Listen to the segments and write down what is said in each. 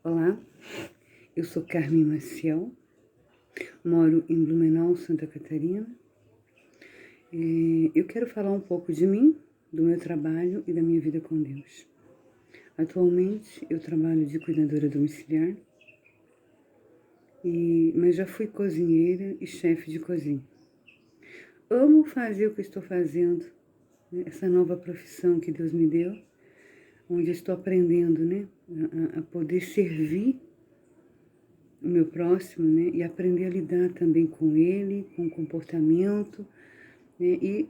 Olá, eu sou Carmen Maciel, moro em Blumenau, Santa Catarina. Eu quero falar um pouco de mim, do meu trabalho e da minha vida com Deus. Atualmente eu trabalho de cuidadora domiciliar, mas já fui cozinheira e chefe de cozinha. Amo fazer o que estou fazendo, né? Essa nova profissão que Deus me deu, onde eu estou aprendendo, né, a poder servir o meu próximo, né, e aprender a lidar também com ele, com o comportamento, né, e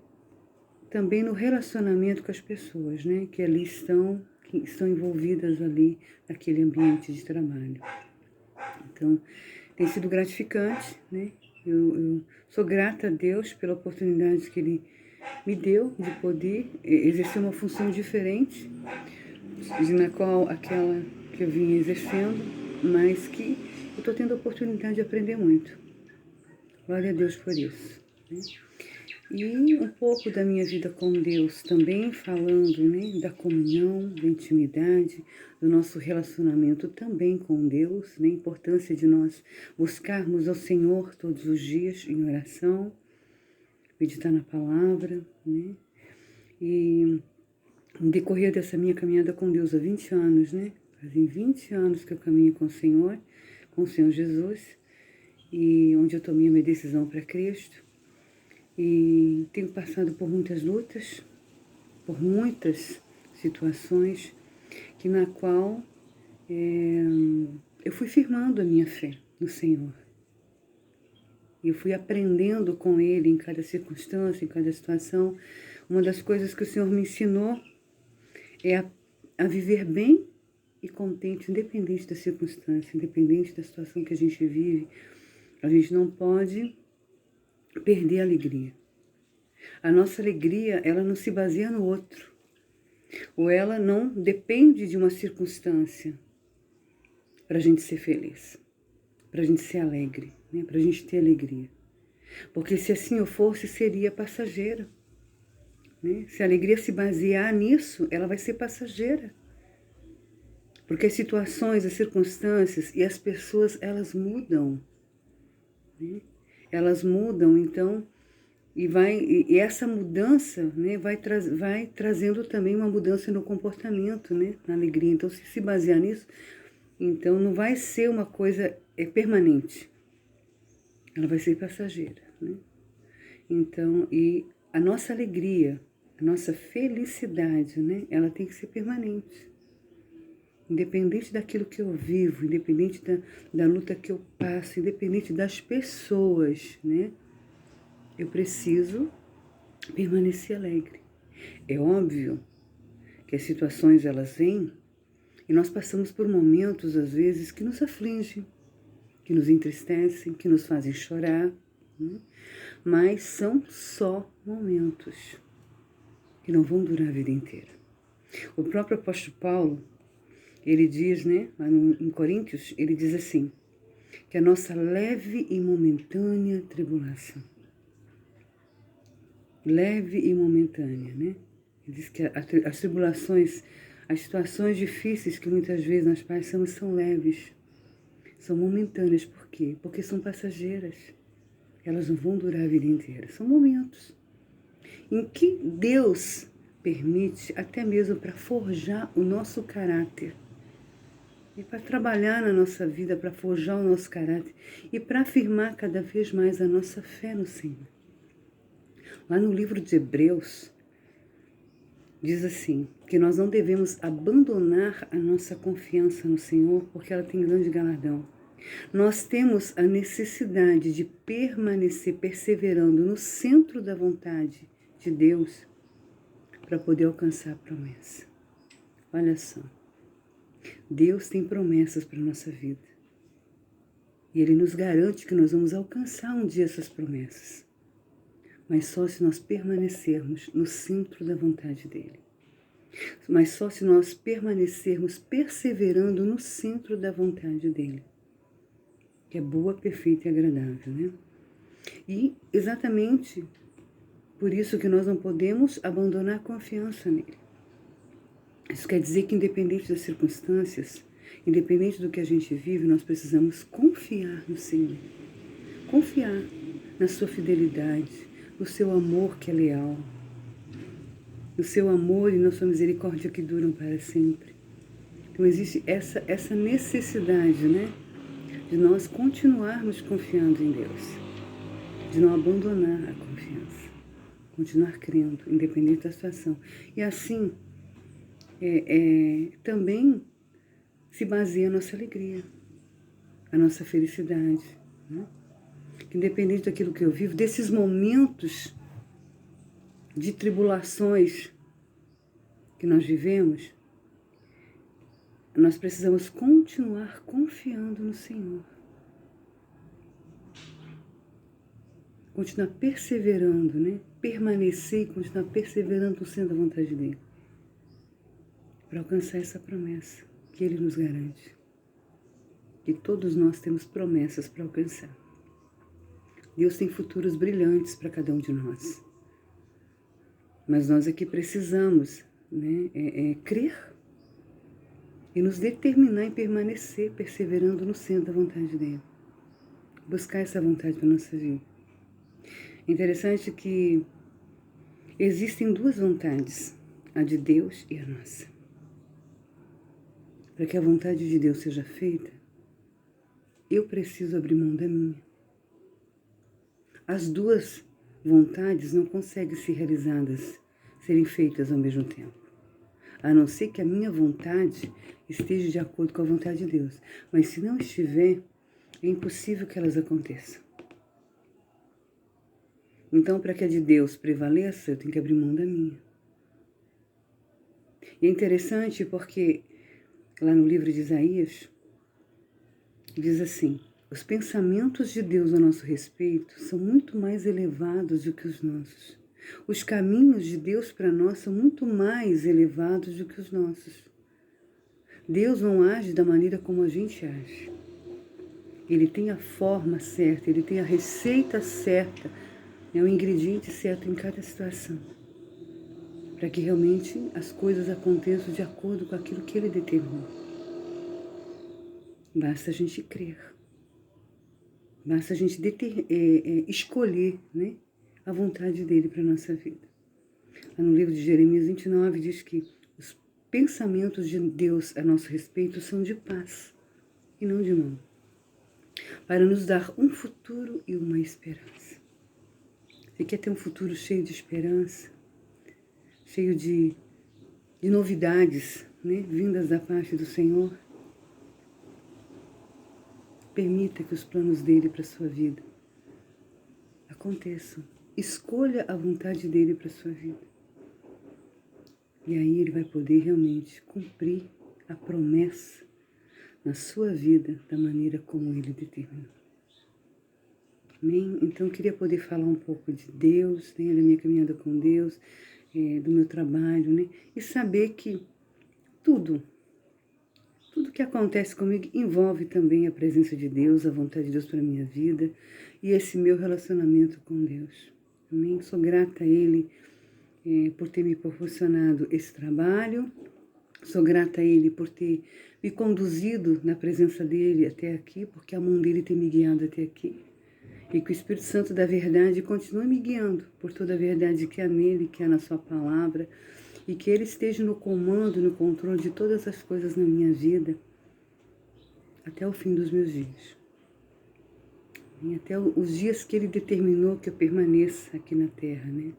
também no relacionamento com as pessoas, né, que estão envolvidas ali naquele ambiente de trabalho. Então, tem sido gratificante, né? Eu sou grata a Deus pela oportunidade que Ele me deu de poder exercer uma função diferente na qual aquela que eu vinha exercendo, mas que eu estou tendo a oportunidade de aprender muito. Glória a Deus por isso, né? E um pouco da minha vida com Deus também, falando, né, da comunhão, da intimidade, do nosso relacionamento também com Deus, né, a importância de nós buscarmos ao Senhor todos os dias em oração, meditar na palavra, né? E no decorrer dessa minha caminhada com Deus há 20 anos, né? Fazem 20 anos que eu caminho com o Senhor Jesus, e onde eu tomei a minha decisão para Cristo. E tenho passado por muitas lutas, por muitas situações, que na qual eu fui firmando a minha fé no Senhor. E eu fui aprendendo com Ele em cada circunstância, em cada situação. Uma das coisas que o Senhor me ensinou é a viver bem e contente, independente da circunstância, independente da situação que a gente vive. A gente não pode perder a alegria. A nossa alegria, ela não se baseia no outro. Ou ela não depende de uma circunstância para a gente ser feliz, para a gente ser alegre, né? Para a gente ter alegria. Porque se assim eu fosse, seria passageira, né? Se a alegria se basear nisso, ela vai ser passageira. Porque as situações, as circunstâncias e as pessoas, elas mudam, né? Elas mudam, então, e essa mudança, né, vai trazendo também uma mudança no comportamento, né, na alegria. Então, se basear nisso, então não vai ser uma coisa permanente, ela vai ser passageira, né? Então, e a nossa alegria, a nossa felicidade, né, ela tem que ser permanente. Independente daquilo que eu vivo, independente da luta que eu passo, independente das pessoas, né? Eu preciso permanecer alegre. É óbvio que as situações elas vêm e nós passamos por momentos, às vezes, que nos afligem, que nos entristecem, que nos fazem chorar, né? Mas são só momentos que não vão durar a vida inteira. O próprio apóstolo Paulo, ele diz, né, lá em Coríntios, ele diz assim, que a nossa leve e momentânea tribulação, leve e momentânea, né? Ele diz que as tribulações, as situações difíceis que muitas vezes nós passamos são leves, são momentâneas. Por quê? Porque são passageiras. Elas não vão durar a vida inteira. São momentos em que Deus permite, até mesmo para forjar o nosso caráter, e para trabalhar na nossa vida, para forjar o nosso caráter e para afirmar cada vez mais a nossa fé no Senhor. Lá no livro de Hebreus, diz assim, que nós não devemos abandonar a nossa confiança no Senhor, porque ela tem grande galardão. Nós temos a necessidade de permanecer perseverando no centro da vontade de Deus para poder alcançar a promessa. Olha só, Deus tem promessas para a nossa vida. E Ele nos garante que nós vamos alcançar um dia essas promessas. Mas só se nós permanecermos no centro da vontade dEle. Mas só se nós permanecermos perseverando no centro da vontade dEle. Que é boa, perfeita e agradável, né? E exatamente por isso que nós não podemos abandonar a confiança nele. Isso quer dizer que independente das circunstâncias, Independente do que a gente vive, nós precisamos confiar no Senhor. Confiar na sua fidelidade, no seu amor que é leal, no seu amor e na sua misericórdia que duram para sempre. Então existe essa necessidade, né, de nós continuarmos confiando em Deus, de não abandonar a confiança, continuar crendo, independente da situação. E assim, também se baseia a nossa alegria, a nossa felicidade, né? Que independente daquilo que eu vivo, desses momentos de tribulações que nós vivemos, nós precisamos continuar confiando no Senhor. Continuar perseverando, né? Permanecer e continuar perseverando no centro da vontade dele. Para alcançar essa promessa que ele nos garante. E todos nós temos promessas para alcançar. Deus tem futuros brilhantes para cada um de nós. Mas nós aqui precisamos, né, crer e nos determinar em permanecer, perseverando no centro da vontade dele. Buscar essa vontade para a nossa vida. É interessante que existem duas vontades, a de Deus e a nossa. Para que a vontade de Deus seja feita, eu preciso abrir mão da minha. As duas vontades não conseguem ser realizadas, serem feitas ao mesmo tempo. A não ser que a minha vontade esteja de acordo com a vontade de Deus. Mas se não estiver, é impossível que elas aconteçam. Então, para que a de Deus prevaleça, eu tenho que abrir mão da minha. E é interessante porque lá no livro de Isaías, diz assim: os pensamentos de Deus a nosso respeito são muito mais elevados do que os nossos. Os caminhos de Deus para nós são muito mais elevados do que os nossos. Deus não age da maneira como a gente age. Ele tem a forma certa, ele tem a receita certa, o ingrediente certo em cada situação, para que realmente as coisas aconteçam de acordo com aquilo que ele determinou. Basta a gente crer. Basta a gente escolher, né, a vontade dele para a nossa vida. Lá no livro de Jeremias 29 diz que os pensamentos de Deus a nosso respeito são de paz e não de mal, para nos dar um futuro e uma esperança. Você quer ter um futuro cheio de esperança, cheio de novidades, né, vindas da parte do Senhor? Permita que os planos dele para a sua vida aconteçam. Escolha a vontade dele para a sua vida. E aí ele vai poder realmente cumprir a promessa na sua vida da maneira como ele determinou. Amém? Então eu queria poder falar um pouco de Deus, né, da minha caminhada com Deus, do meu trabalho, né? E saber que tudo que acontece comigo envolve também a presença de Deus, a vontade de Deus para a minha vida e esse meu relacionamento com Deus. Amém? Sou grata a Ele por ter me proporcionado esse trabalho. Sou grata a Ele por ter me conduzido na presença dEle até aqui, porque a mão dEle tem me guiado até aqui. E que o Espírito Santo da verdade continue me guiando por toda a verdade que há nele, que há na sua palavra, e que Ele esteja no comando, no controle de todas as coisas na minha vida, até o fim dos meus dias. E até os dias que Ele determinou que eu permaneça aqui na terra, né?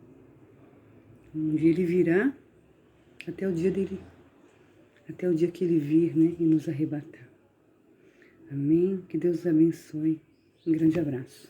Um dia Ele virá, até o dia dele, até o dia que Ele vir, né? E nos arrebatar. Amém? Que Deus os abençoe. Um grande abraço.